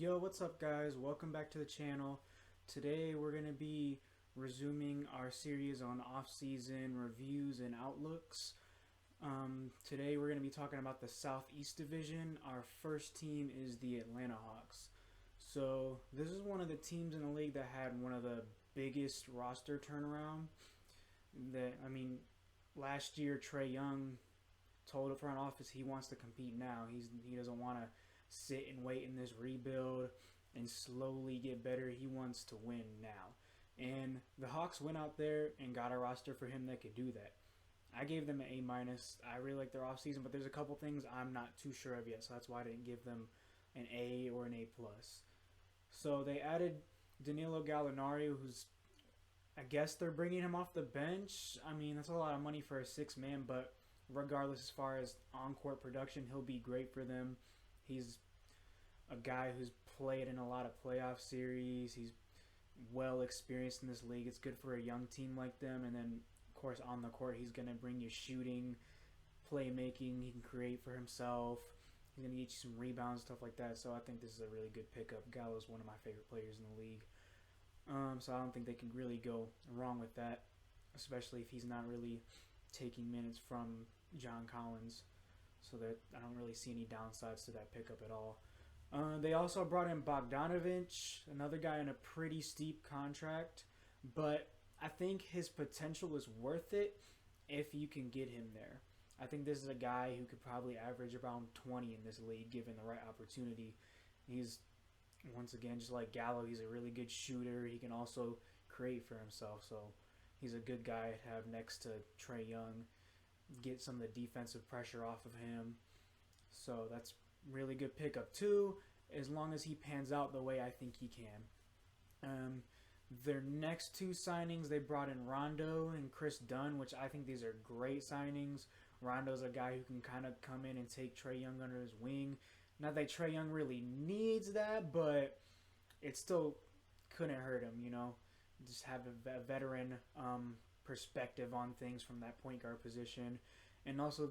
Yo, what's up, guys? Welcome back to the channel. Today we're going to be resuming our series on off-season reviews and outlooks. Today we're going to be talking about the Southeast Division. Our first team is the Atlanta Hawks. So this is one of the teams in the league that had one of the biggest roster turnaround. Last year Trae Young told the front office he wants to compete now. He doesn't want to sit and wait in this rebuild and slowly get better. He wants to win now. And the Hawks went out there and got a roster for him that could do that. I gave them an A minus. I really like their offseason, but there's a couple things I'm not too sure of yet, so that's why I didn't give them an A or an A plus. So they added Danilo Gallinari, who's, I guess they're bringing him off the bench. I mean, that's a lot of money for a six man, but regardless, as far as on court production, he'll be great for them. He's a guy who's played in a lot of playoff series. He's well experienced in this league. It's good for a young team like them. And then, of course, on the court, he's going to bring you shooting, playmaking. He can create for himself. He's going to get you some rebounds, stuff like that. So I think this is a really good pickup. Gallo's one of my favorite players in the league. So I don't think they can really go wrong with that, especially if he's not really taking minutes from John Collins. So that I don't really see any downsides to that pickup at all. They also brought in Bogdanovich, another guy on a pretty steep contract, but I think his potential is worth it if you can get him there. I think this is a guy who could probably average around 20 in this league given the right opportunity. He's, once again, just like Gallo, he's a really good shooter. He can also create for himself, so he's a good guy to have next to Trae Young. Get some of the defensive pressure off of him. So that's really good pickup too, as long as he pans out the way I think he can. Their next two signings, they brought in Rondo and Chris Dunn, which I think these are great signings. Rondo's a guy who can kind of come in and take Trae Young under his wing. Not that Trae Young really needs that, but it still couldn't hurt him, you know. Just have a veteran perspective on things from that point guard position. And also,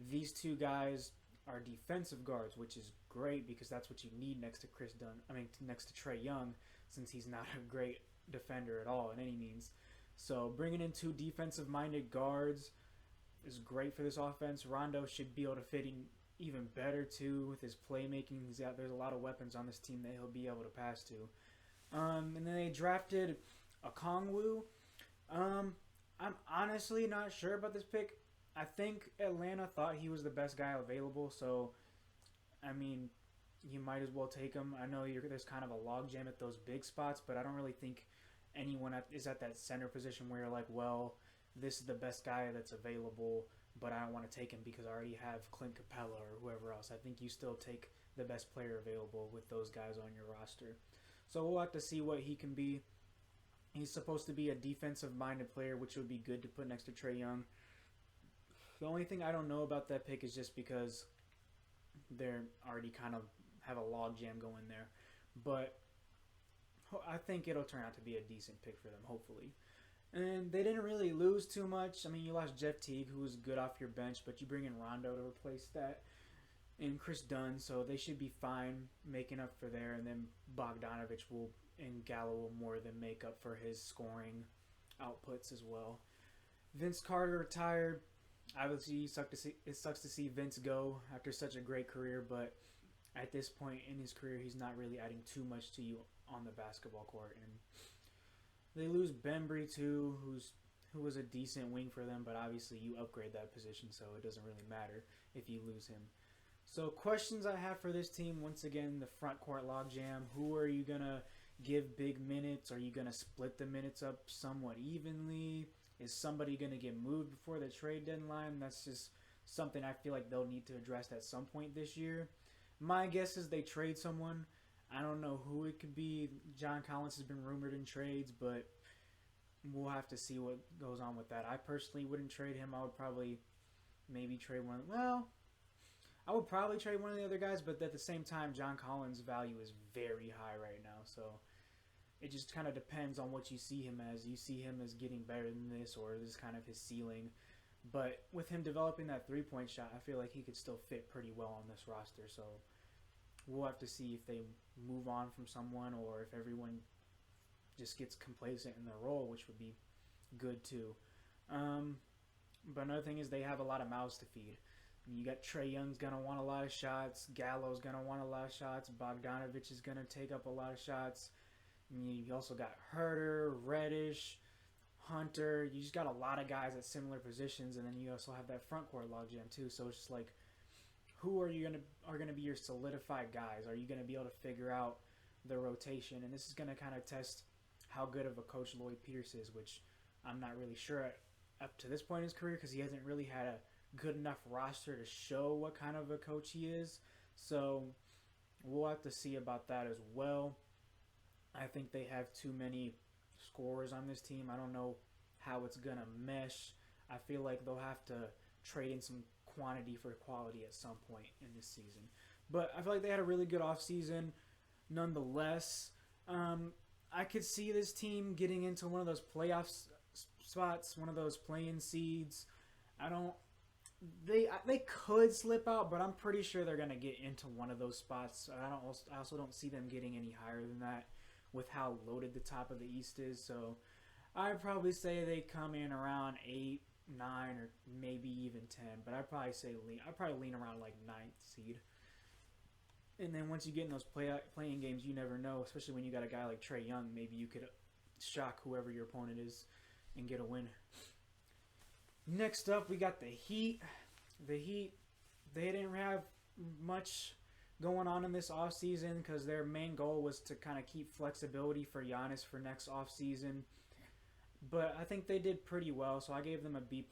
these two guys are defensive guards, which is great because that's what you need next to next to Trae Young, since he's not a great defender at all in any means. So bringing in two defensive-minded guards is great for this offense. Rondo should be able to fit in even better too with his playmaking. There's a lot of weapons on this team that he'll be able to pass to. And then they drafted Okongwu. I'm honestly not sure about this pick. I think Atlanta thought he was the best guy available, so I mean, you might as well take him. I know there's kind of a logjam at those big spots, but I don't really think anyone is at that center position where you're like, well, this is the best guy that's available, but I don't want to take him because I already have Clint Capella or whoever else. I think you still take the best player available with those guys on your roster. So we'll have to see what he can be. He's supposed to be a defensive-minded player, which would be good to put next to Trae Young. The only thing I don't know about that pick is just because they're already kind of have a logjam going there. But I think it'll turn out to be a decent pick for them, hopefully. And they didn't really lose too much. I mean, you lost Jeff Teague, who was good off your bench, but you bring in Rondo to replace that. And Chris Dunn, so they should be fine making up for there. And then Bogdanovich and Gallo will more than make up for his scoring outputs as well. Vince Carter retired. Obviously, it sucks to see Vince go after such a great career, but at this point in his career, he's not really adding too much to you on the basketball court. And they lose Bembry too, who was a decent wing for them, but obviously you upgrade that position, so it doesn't really matter if you lose him. So questions I have for this team, once again, the front court logjam. Who are you going to give big minutes? Are you going to split the minutes up somewhat evenly? Is somebody going to get moved before the trade deadline? That's just something I feel like they'll need to address at some point this year. My guess is they trade someone. I don't know who it could be. John Collins has been rumored in trades, but we'll have to see what goes on with that. I personally wouldn't trade him. I would probably maybe trade one. Well, I would probably trade one of the other guys, but at the same time, John Collins' value is very high right now, so it just kind of depends on what you see him as. You see him as getting better than this, or this is kind of his ceiling. But with him developing that three-point shot, I feel like he could still fit pretty well on this roster. So we'll have to see if they move on from someone or if everyone just gets complacent in their role, which would be good too. Um, but another thing is they have a lot of mouths to feed. You got Trey Young's gonna want a lot of shots. Gallo's gonna want a lot of shots. Bogdanovich is gonna take up a lot of shots. And you also got Herter, Reddish, Hunter. You just got a lot of guys at similar positions, and then you also have that front court logjam too. So it's just like, who are gonna be your solidified guys? Are you gonna be able to figure out the rotation? And this is gonna kind of test how good of a coach Lloyd Pierce is, which I'm not really sure up to this point in his career because he hasn't really had a good enough roster to show what kind of a coach he is. So we'll have to see about that as well. I think they have too many scorers on this team. I don't know how it's going to mesh. I feel like they'll have to trade in some quantity for quality at some point in this season. But I feel like they had a really good offseason nonetheless. I could see this team getting into one of those playoff spots, one of those play-in seeds. They could slip out, but I'm pretty sure they're going to get into one of those spots. I also don't see them getting any higher than that with how loaded the top of the East is. So I'd probably say they come in around 8, 9, or maybe even 10. But I'd probably lean around like 9th seed. And then once you get in those playing games, you never know, especially when you got a guy like Trey Young. Maybe you could shock whoever your opponent is and get a win. Next up, we got the Heat. The Heat, they didn't have much going on in this offseason because their main goal was to kind of keep flexibility for Giannis for next offseason. But I think they did pretty well, so I gave them a B+.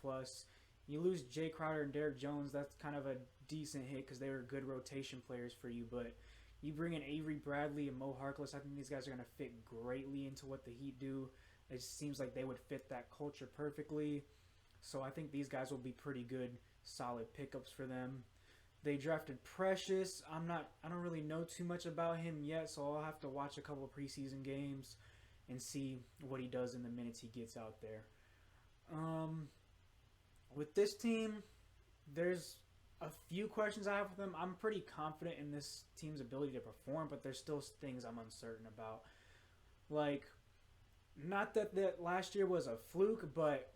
You lose Jay Crowder and Derek Jones, that's kind of a decent hit because they were good rotation players for you. But you bring in Avery Bradley and Mo Harkless, I think these guys are going to fit greatly into what the Heat do. It just seems like they would fit that culture perfectly. So I think these guys will be pretty good, solid pickups for them. They drafted Precious. I don't really know too much about him yet, so I'll have to watch a couple of preseason games and see what he does in the minutes he gets out there. With this team, there's a few questions I have with them. I'm pretty confident in this team's ability to perform, but there's still things I'm uncertain about. Like, not that last year was a fluke, but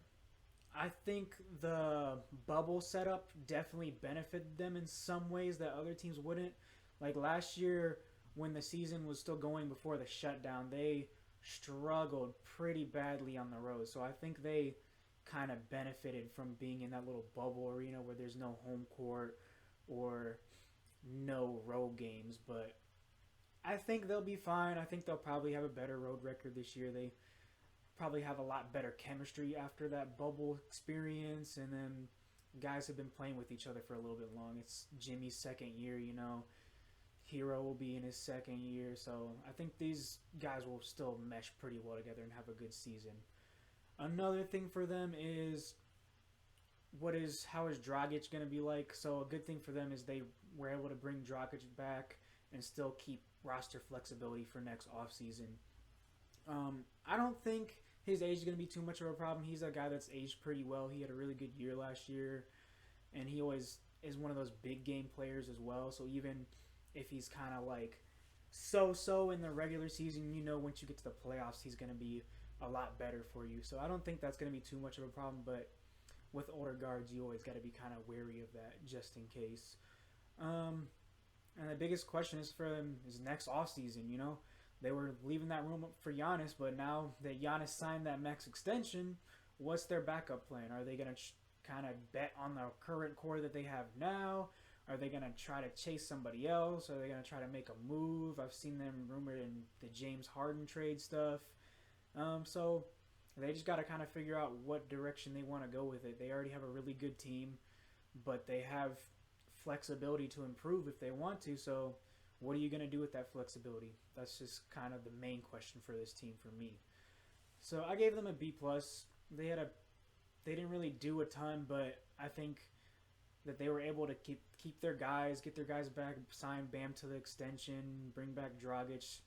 I think the bubble setup definitely benefited them in some ways that other teams wouldn't. Like last year when the season was still going before the shutdown, they struggled pretty badly on the road. So I think they kind of benefited from being in that little bubble arena where there's no home court or no road games. But I think they'll be fine. I think they'll probably have a better road record this year. They probably have a lot better chemistry after that bubble experience, and then guys have been playing with each other for a little bit long. It's Jimmy's second year, Hero will be in his second year, so I think these guys will still mesh pretty well together and have a good season. Another thing for them is how is Dragic going to be like? So a good thing for them is they were able to bring Dragic back and still keep roster flexibility for next offseason. I don't think his age is going to be too much of a problem. He's a guy that's aged pretty well. He had a really good year last year, and he always is one of those big game players as well. So even if he's kind of like so in the regular season, once you get to the playoffs, he's going to be a lot better for you. So I don't think that's going to be too much of a problem, but with older guards, you always got to be kind of wary of that just in case. And the biggest question is for them is next offseason, They were leaving that room up for Giannis, but now that Giannis signed that max extension, what's their backup plan? Are they going to kind of bet on the current core that they have now? Are they going to try to chase somebody else? Are they going to try to make a move? I've seen them rumored in the James Harden trade stuff. So they just got to kind of figure out what direction they want to go with it. They already have a really good team, but they have flexibility to improve if they want to, so what are you going to do with that flexibility? That's just kind of the main question for this team for me. So I gave them a B+. They didn't really do a ton, but I think that they were able to keep their guys, get their guys back, sign Bam to the extension, bring back Dragic.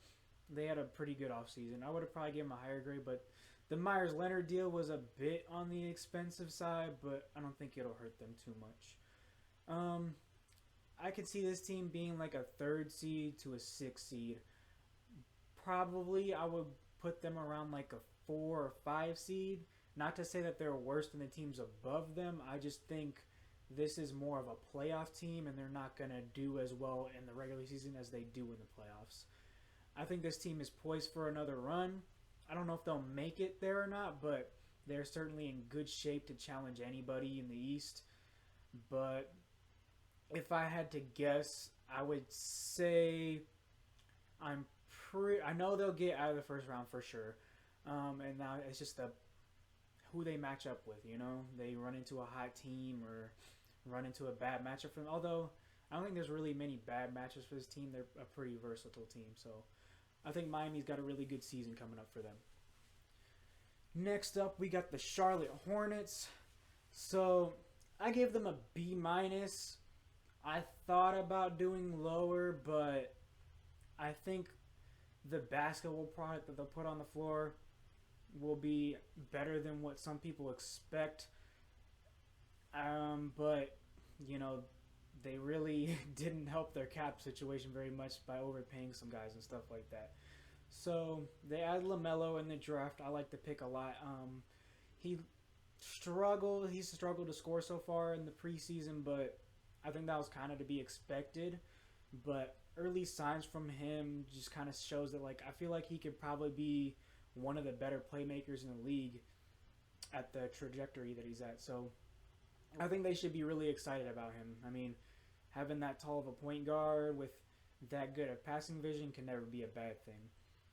They had a pretty good offseason. I would have probably given them a higher grade, but the Myers-Leonard deal was a bit on the expensive side, but I don't think it'll hurt them too much. I could see this team being like a 3rd seed to a 6th seed. Probably I would put them around like a 4 or 5 seed. Not to say that they're worse than the teams above them. I just think this is more of a playoff team, and they're not going to do as well in the regular season as they do in the playoffs. I think this team is poised for another run. I don't know if they'll make it there or not, but they're certainly in good shape to challenge anybody in the East. But if I had to guess, I would say I know they'll get out of the first round for sure. And now it's just who they match up with. They run into a hot team or run into a bad matchup for them. Although I don't think there's really many bad matchups for this team. They're a pretty versatile team. So I think Miami's got a really good season coming up for them. Next up, we got the Charlotte Hornets. So I gave them a B-. I thought about doing lower, but I think the basketball product that they'll put on the floor will be better than what some people expect. But, they really didn't help their cap situation very much by overpaying some guys and stuff like that. So they added LaMelo in the draft. I like the pick a lot. He's struggled to score so far in the preseason, but I think that was kind of to be expected. But early signs from him just kind of shows that, I feel like he could probably be one of the better playmakers in the league at the trajectory that he's at. So I think they should be really excited about him. I mean, having that tall of a point guard with that good of passing vision can never be a bad thing.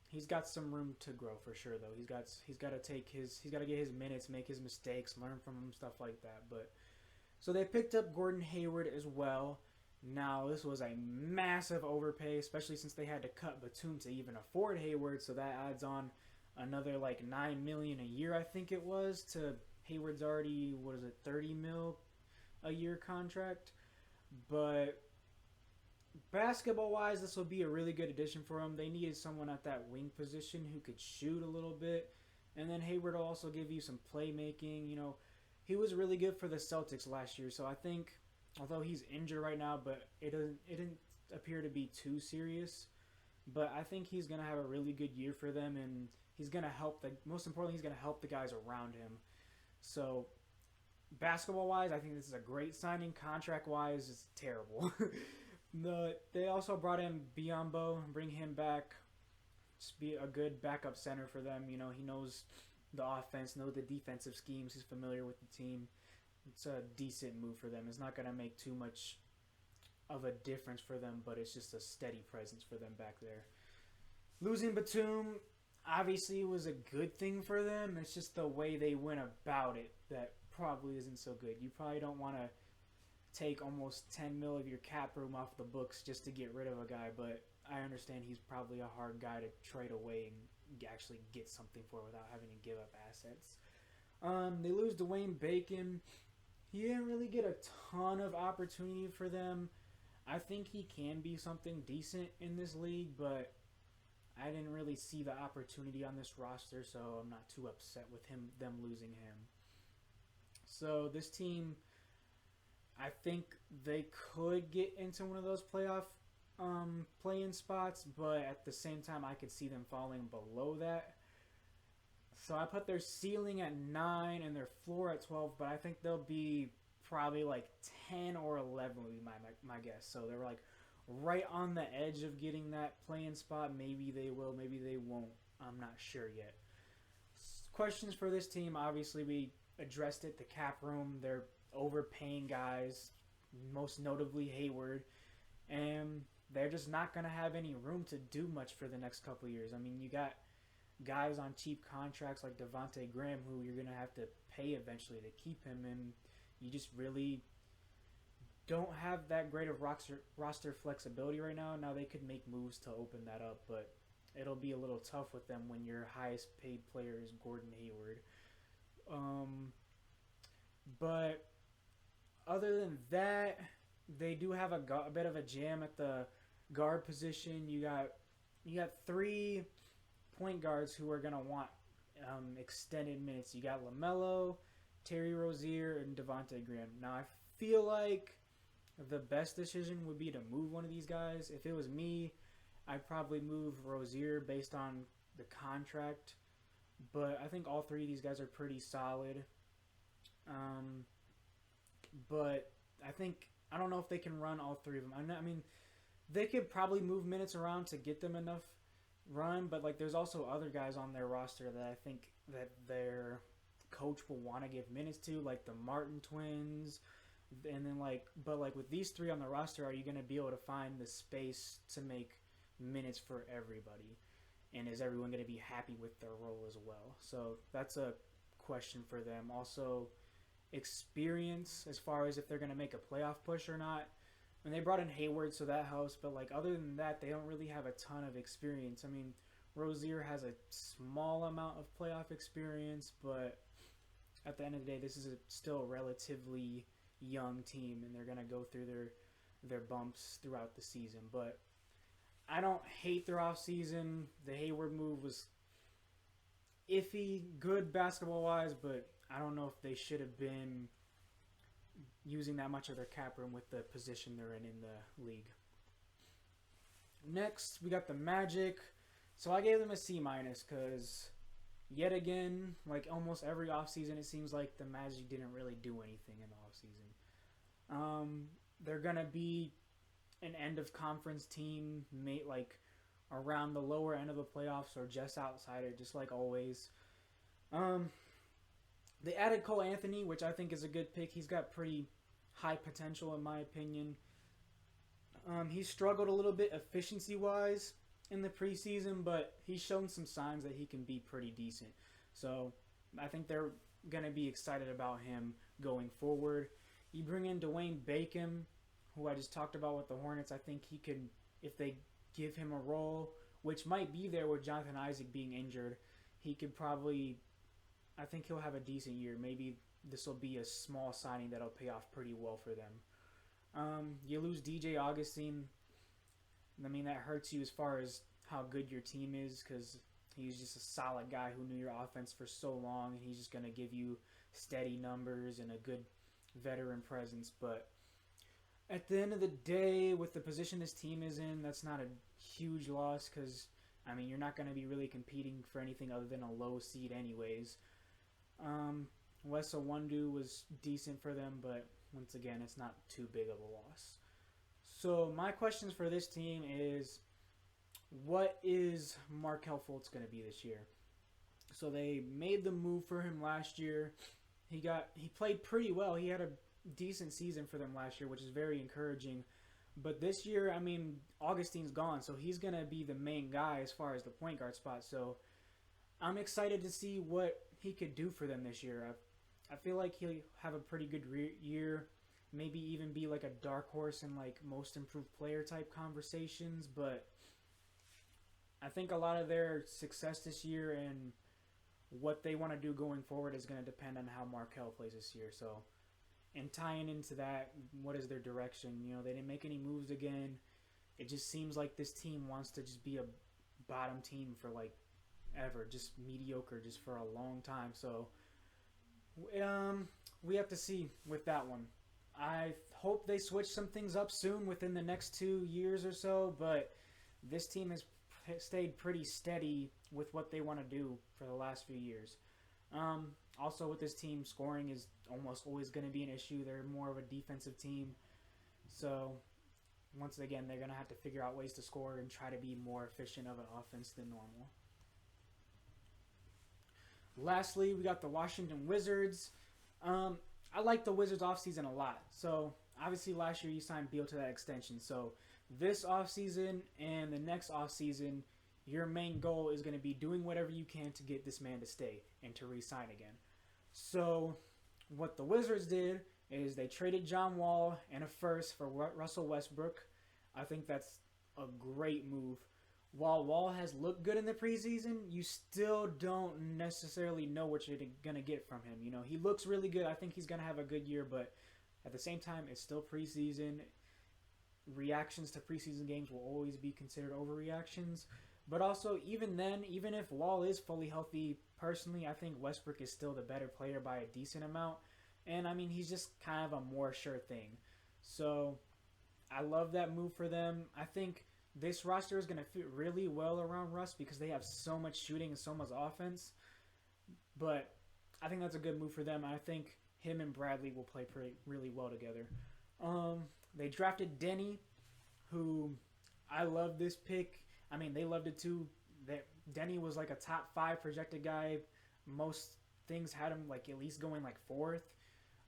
He's got some room to grow for sure, though. He's got to get his minutes, make his mistakes, learn from him, stuff like that. But so they picked up Gordon Hayward as well. Now, this was a massive overpay, especially since they had to cut Batum to even afford Hayward, so that adds on another $9 million a year, I think it was, to Hayward's already, $30 million a year contract. But basketball-wise, this will be a really good addition for them. They needed someone at that wing position who could shoot a little bit, and then Hayward will also give you some playmaking. He was really good for the Celtics last year, so I think, although he's injured right now, but it didn't appear to be too serious. But I think he's going to have a really good year for them, and he's going to help most importantly, he's going to help the guys around him. So basketball-wise, I think this is a great signing. Contract-wise, it's terrible. They also brought in Biyombo, bring him back, just be a good backup center for them. He knows the offense, knows the defensive schemes. He's familiar with the team. It's a decent move for them. It's not going to make too much of a difference for them, but it's just a steady presence for them back there. Losing Batum obviously was a good thing for them. It's just the way they went about it that probably isn't so good. You probably don't want to take almost $10 million of your cap room off the books just to get rid of a guy, but I understand he's probably a hard guy to trade away and actually get something for without having to give up assets. They lose Dwayne Bacon. He didn't really get a ton of opportunity for them. I think he can be something decent in this league, but I didn't really see the opportunity on this roster, so I'm not too upset with them losing him. So this team, I think they could get into one of those playoff play-in spots, but at the same time, I could see them falling below that. So I put their ceiling at 9 and their floor at 12, but I think they'll be probably 10 or 11 would be my guess. So they're right on the edge of getting that play-in spot. Maybe they will, maybe they won't. I'm not sure yet. Questions for this team, obviously we addressed it. The cap room, they're overpaying guys, most notably Hayward, and they're just not going to have any room to do much for the next couple years. I mean, you got guys on cheap contracts like Devontae Graham who you're going to have to pay eventually to keep him, and you just really don't have that great of roster flexibility right now. Now they could make moves to open that up, but it'll be a little tough with them when your highest paid player is Gordon Hayward. But other than that, they do have a bit of a jam at the guard position. You got 3 point guards who are going to want extended minutes. You got LaMelo, Terry Rozier, and Devontae Graham. Now, I feel like the best decision would be to move one of these guys. If it was me, I'd probably move Rozier based on the contract. But I think all three of these guys are pretty solid. Um, but I don't know if they can run all three of them. I mean, they could probably move minutes around to get them enough run, but like there's also other guys on their roster that I think that their coach will want to give minutes to, like the Martin twins. And then but with these three on the roster, are you going to be able to find the space to make minutes for everybody? And is everyone going to be happy with their role as well? So that's a question for them. Also, experience as far as if they're going to make a playoff push or not. And they brought in Hayward, so that helps. But other than that, they don't really have a ton of experience. I mean, Rozier has a small amount of playoff experience, but at the end of the day, this is still a relatively young team, and they're going to go through their bumps throughout the season. But I don't hate their offseason. The Hayward move was iffy, good basketball-wise, but I don't know if they should have been using that much of their cap room with the position they're in the league. Next, we got the Magic. So I gave them a C- because yet again, like almost every offseason, it seems like the Magic didn't really do anything in the offseason. They're going to be an end-of-conference team, around the lower end of the playoffs or just outside it, just like always. They added Cole Anthony, which I think is a good pick. He's got pretty high potential, in my opinion. He struggled a little bit efficiency-wise in the preseason, but he's shown some signs that he can be pretty decent. So I think they're going to be excited about him going forward. You bring in Dwayne Bacon, who I just talked about with the Hornets. I think he could, if they give him a role, which might be there with Jonathan Isaac being injured, he could probably, I think he'll have a decent year. Maybe this will be a small signing that'll pay off pretty well for them. You lose DJ Augustine. I mean, that hurts you as far as how good your team is, because he's just a solid guy who knew your offense for so long, and he's just going to give you steady numbers and a good veteran presence. But at the end of the day, with the position this team is in, that's not a huge loss, because, I mean, you're not going to be really competing for anything other than a low seed anyways. Wes Iwundu was decent for them, but once again, it's not too big of a loss. So my questions for this team is, what is Markelle Fultz going to be this year? So they made the move for him last year. He played pretty well. He had a decent season for them last year, which is very encouraging. But this year, I mean, Augustine's gone, so he's going to be the main guy as far as the point guard spot. So I'm excited to see what he could do for them this year. I feel like he'll have a pretty good year, maybe even be like a dark horse in like most improved player type conversations. But I think a lot of their success this year and what they want to do going forward is going to depend on how Markelle plays this year. So, and tying into that, what is their direction? You know, they didn't make any moves again. It just seems like this team wants to just be a bottom team for like ever, just mediocre, just for a long time. So, we have to see with that one. I hope they switch some things up soon within the next 2 years or so, but this team has stayed pretty steady with what they want to do for the last few years. Also, with this team, scoring is almost always going to be an issue. They're more of a defensive team. So, once again, they're going to have to figure out ways to score and try to be more efficient of an offense than normal. Lastly, we got the Washington Wizards. I like the Wizards offseason a lot. So, obviously, last year you signed Beal to that extension. So, this offseason and the next offseason, your main goal is going to be doing whatever you can to get this man to stay and to re-sign again. So, what the Wizards did is they traded John Wall and a first for Russell Westbrook. I think that's a great move. While Wall has looked good in the preseason, you still don't necessarily know what you're going to get from him. You know, he looks really good. I think he's going to have a good year, but at the same time, it's still preseason. Reactions to preseason games will always be considered overreactions. But also, even then, even if Wall is fully healthy, personally, I think Westbrook is still the better player by a decent amount. And, I mean, he's just kind of a more sure thing. So, I love that move for them. I think this roster is going to fit really well around Russ because they have so much shooting and so much offense. But I think that's a good move for them. I think him and Bradley will play really well together. They drafted Denny, who I love this pick. I mean, they loved it too. That Denny was like a top 5 projected guy. Most things had him like at least going like 4th.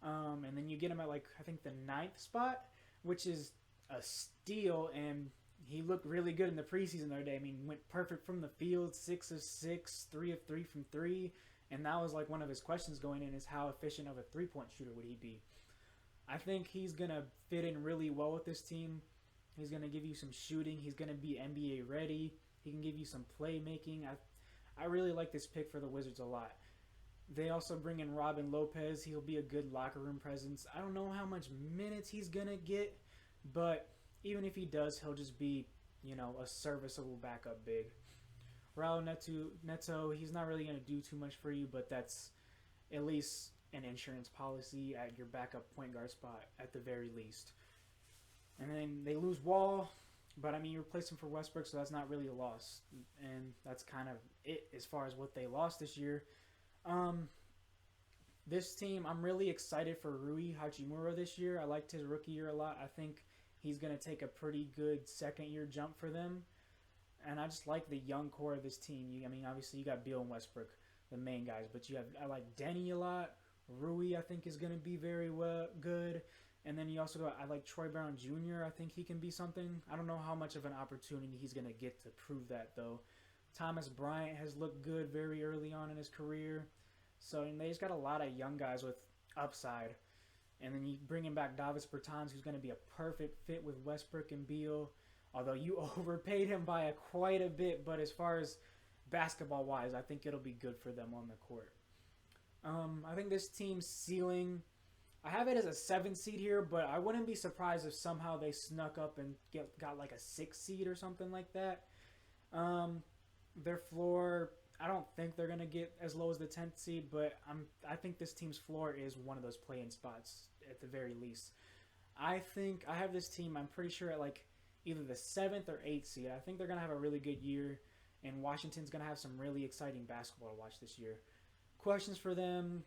And then you get him at like I think the 9th spot, which is a steal. And he looked really good in the preseason the other day. I mean, went perfect from the field, 6 of 6, 3 of 3 from 3. And that was like one of his questions going in is how efficient of a 3-point shooter would he be? I think he's going to fit in really well with this team. He's going to give you some shooting. He's going to be NBA ready. He can give you some playmaking. I really like this pick for the Wizards a lot. They also bring in Robin Lopez. He'll be a good locker room presence. I don't know how much minutes he's going to get, but even if he does, he'll just be, a serviceable backup big. Raul Neto, he's not really going to do too much for you, but that's at least an insurance policy at your backup point guard spot at the very least. And then they lose Wall, but I mean, you replace him for Westbrook, so that's not really a loss. And that's kind of it as far as what they lost this year. This team, I'm really excited for Rui Hachimura this year. I liked his rookie year a lot. I think he's going to take a pretty good second-year jump for them. And I just like the young core of this team. Obviously you got Beal and Westbrook, the main guys, but I like Denny a lot. Rui, I think, is going to be very good. And then you also I like Troy Brown Jr. I think he can be something. I don't know how much of an opportunity he's going to get to prove that, though. Thomas Bryant has looked good very early on in his career. So they just got a lot of young guys with upside. And then you bring in back Davis Bertans, who's going to be a perfect fit with Westbrook and Beal. Although you overpaid him by quite a bit, but as far as basketball-wise, I think it'll be good for them on the court. I think this team's ceiling, I have it as a 7 seed here, but I wouldn't be surprised if somehow they snuck up and got like a 6 seed or something like that. Their floor, I don't think they're going to get as low as the 10th seed, but I think this team's floor is one of those play-in spots at the very least. I think I have this team, I'm pretty sure, at like either the 7th or 8th seed. I think they're going to have a really good year, and Washington's going to have some really exciting basketball to watch this year. Questions for them,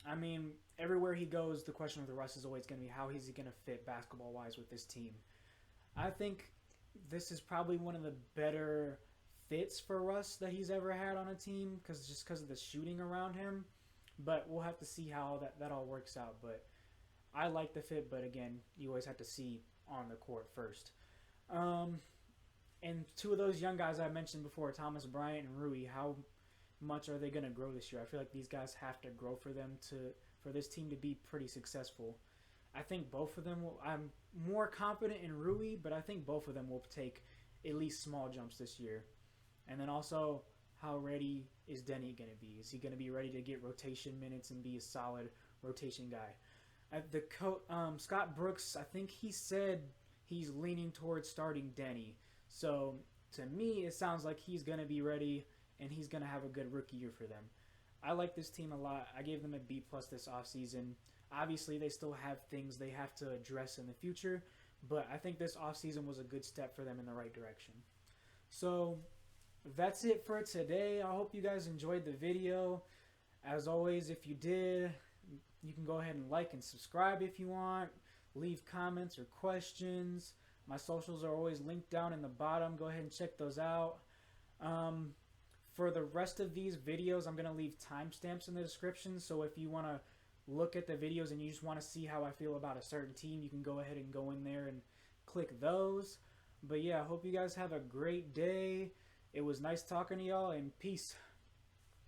I mean, everywhere he goes, the question with Russ is always going to be how is he going to fit basketball-wise with this team. I think this is probably one of the better fits for Russ that he's ever had on a team because of the shooting around him. But we'll have to see how that all works out. But I like the fit, but again, you always have to see on the court first. And 2 of those young guys I mentioned before, Thomas Bryant and Rui, how much are they going to grow this year? I feel like these guys have to grow for this team to be pretty successful. I think both of them I'm more confident in Rui, but I think both of them will take at least small jumps this year. And then also, how ready is Denny going to be? Is he going to be ready to get rotation minutes and be a solid rotation guy? Scott Brooks, I think he said he's leaning towards starting Denny. So to me, it sounds like he's going to be ready and he's going to have a good rookie year for them. I like this team a lot. I gave them a B+ this offseason. Obviously, they still have things they have to address in the future, but I think this offseason was a good step for them in the right direction. So that's it for today. I hope you guys enjoyed the video. As always, if you did, you can go ahead and like and subscribe if you want. Leave comments or questions. My socials are always linked down in the bottom. Go ahead and check those out. For the rest of these videos, I'm going to leave timestamps in the description. So if you want to look at the videos and you just want to see how I feel about a certain team, you can go ahead and go in there and click those. But yeah, I hope you guys have a great day. It was nice talking to y'all, and peace.